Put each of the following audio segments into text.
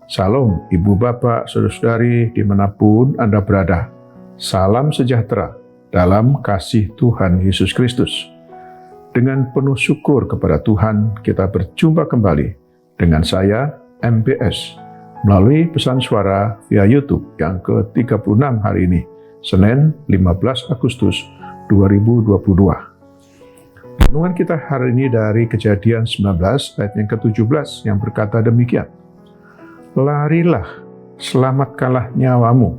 Salam Ibu Bapak, Saudara-saudari dimanapun Anda berada. Salam sejahtera dalam kasih Tuhan Yesus Kristus. Dengan penuh syukur kepada Tuhan, kita berjumpa kembali dengan saya, MBS, melalui pesan suara via YouTube yang ke-36 hari ini, Senin 15 Agustus 2022. Renungan kita hari ini dari Kejadian 19 ayat yang ke-17 yang berkata demikian. Larilah, selamatkanlah nyawamu,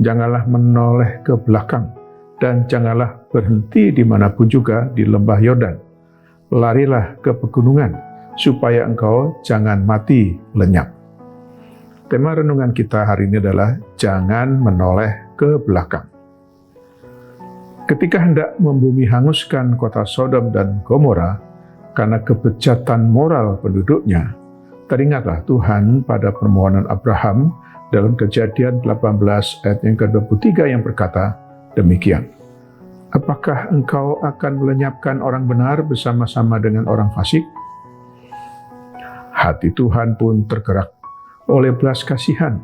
janganlah menoleh ke belakang, dan janganlah berhenti dimanapun juga di lembah Yordan. Larilah ke pegunungan, supaya engkau jangan mati lenyap. Tema renungan kita hari ini adalah jangan menoleh ke belakang. Ketika hendak membumi hanguskan kota Sodom dan Gomora karena kebejatan moral penduduknya, teringatlah Tuhan pada permohonan Abraham dalam Kejadian 18 ayat yang ke-23 yang berkata demikian. Apakah engkau akan melenyapkan orang benar bersama-sama dengan orang fasik? Hati Tuhan pun tergerak oleh belas kasihan,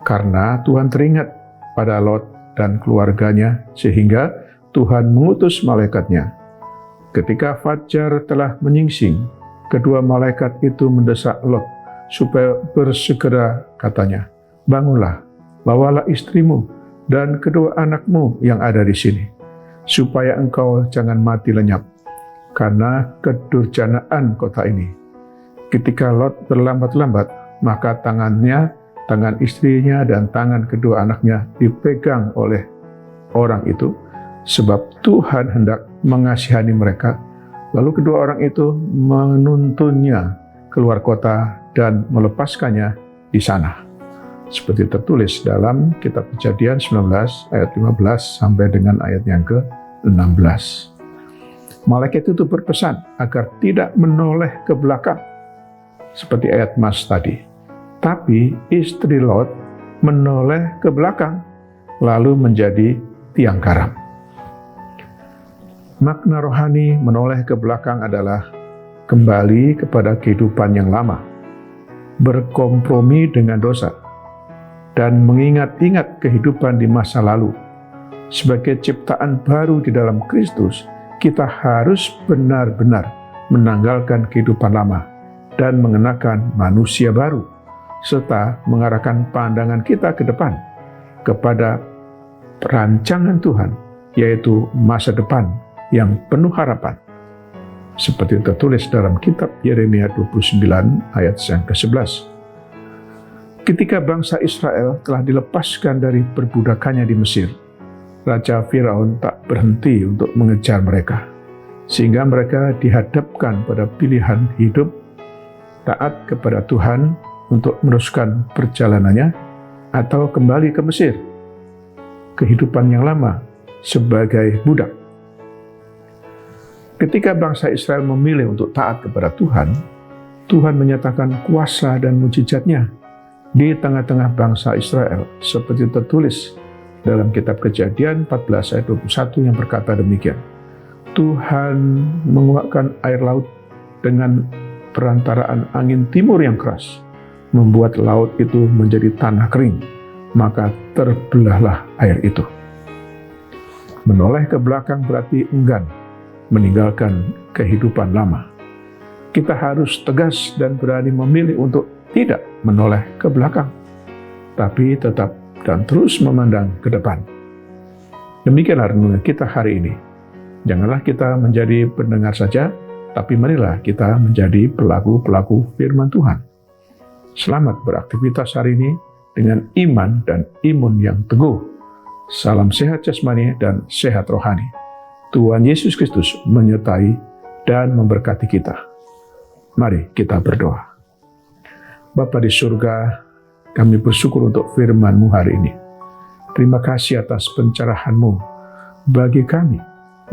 karena Tuhan teringat pada Lot dan keluarganya, sehingga Tuhan mengutus malaikatnya. Ketika fajar telah menyingsing, kedua malaikat itu mendesak Lot supaya bersegera, katanya, bangunlah, bawalah istrimu dan kedua anakmu yang ada di sini, supaya engkau jangan mati lenyap, karena kedurjanaan kota ini. Ketika Lot berlambat-lambat, maka tangan istrinya dan tangan kedua anaknya dipegang oleh orang itu, sebab Tuhan hendak mengasihani mereka. Lalu kedua orang itu menuntunnya keluar kota dan melepaskannya di sana. Seperti tertulis dalam kitab Kejadian 19 ayat 15 sampai dengan ayat yang ke-16. Malaikat itu berpesan agar tidak menoleh ke belakang, seperti ayat Mas tadi. Tapi istri Lot menoleh ke belakang, lalu menjadi tiang garam. Makna rohani menoleh ke belakang adalah kembali kepada kehidupan yang lama, berkompromi dengan dosa, dan mengingat-ingat kehidupan di masa lalu. Sebagai ciptaan baru di dalam Kristus, kita harus benar-benar menanggalkan kehidupan lama dan mengenakan manusia baru, serta mengarahkan pandangan kita ke depan, kepada rancangan Tuhan, yaitu masa depan yang penuh harapan. Seperti tertulis dalam kitab Yeremia 29 ayat yang ke-11. Ketika bangsa Israel telah dilepaskan dari perbudakannya di Mesir, Raja Firaun tak berhenti untuk mengejar mereka, sehingga mereka dihadapkan pada pilihan hidup taat kepada Tuhan untuk meneruskan perjalanannya, atau kembali ke Mesir, kehidupan yang lama sebagai budak. Ketika bangsa Israel memilih untuk taat kepada Tuhan, Tuhan menyatakan kuasa dan mujizat-Nya di tengah-tengah bangsa Israel, seperti tertulis dalam kitab Kejadian 14 ayat 21 yang berkata demikian. Tuhan menguakkan air laut dengan perantaraan angin timur yang keras, membuat laut itu menjadi tanah kering, maka terbelahlah air itu. Menoleh ke belakang berarti enggan meninggalkan kehidupan lama. Kita harus tegas dan berani memilih untuk tidak menoleh ke belakang, tapi tetap dan terus memandang ke depan. Demikianlah renungan kita hari ini. Janganlah kita menjadi pendengar saja, tapi marilah kita menjadi pelaku-pelaku firman Tuhan. Selamat beraktivitas hari ini dengan iman dan imun yang teguh. Salam sehat jasmani dan sehat rohani. Tuhan Yesus Kristus menyertai dan memberkati kita. Mari kita berdoa. Bapa di surga, kami bersyukur untuk firman-Mu hari ini. Terima kasih atas pencerahan-Mu bagi kami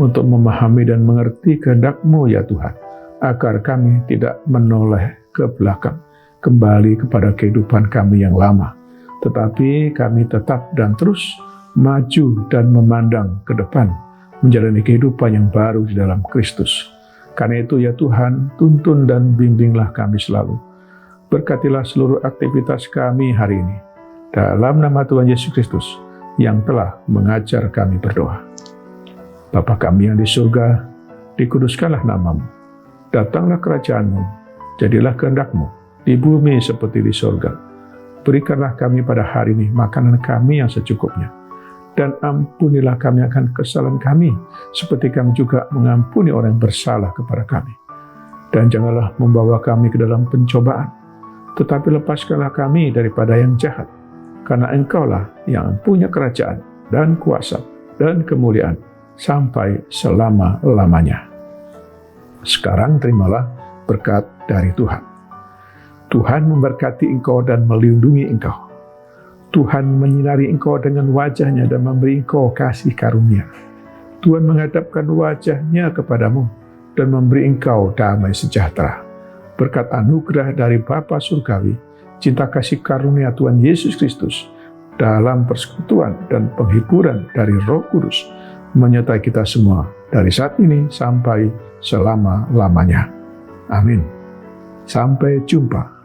untuk memahami dan mengerti kehendak-Mu ya Tuhan, agar kami tidak menoleh ke belakang, kembali kepada kehidupan kami yang lama, tetapi kami tetap dan terus maju dan memandang ke depan, menjalani kehidupan yang baru di dalam Kristus. Karena itu ya Tuhan, tuntun dan bimbinglah kami selalu, Berkatilah seluruh aktivitas kami hari ini. Dalam nama Tuhan Yesus Kristus yang telah mengajar kami berdoa. Bapa kami yang di surga, dikuduskanlah namamu. Datanglah kerajaan-Mu, jadilah kehendak-Mu di bumi seperti di surga. Berikanlah kami pada hari ini makanan kami yang secukupnya. Dan ampunilah kami akan kesalahan kami, seperti kami juga mengampuni orang yang bersalah kepada kami. Dan janganlah membawa kami ke dalam pencobaan, tetapi lepaskanlah kami daripada yang jahat, karena Engkaulah yang punya kerajaan dan kuasa dan kemuliaan sampai selama-lamanya. Sekarang terimalah berkat dari Tuhan. Tuhan memberkati engkau dan melindungi engkau. Tuhan menyinari engkau dengan wajah-Nya dan memberi engkau kasih karunia. Tuhan menghadapkan wajah-Nya kepadamu dan memberi engkau damai sejahtera. Berkat anugerah dari Bapa Surgawi, cinta kasih karunia Tuhan Yesus Kristus, dalam persekutuan dan penghiburan dari Roh Kudus, menyertai kita semua dari saat ini sampai selama-lamanya. Amin. Sampai jumpa.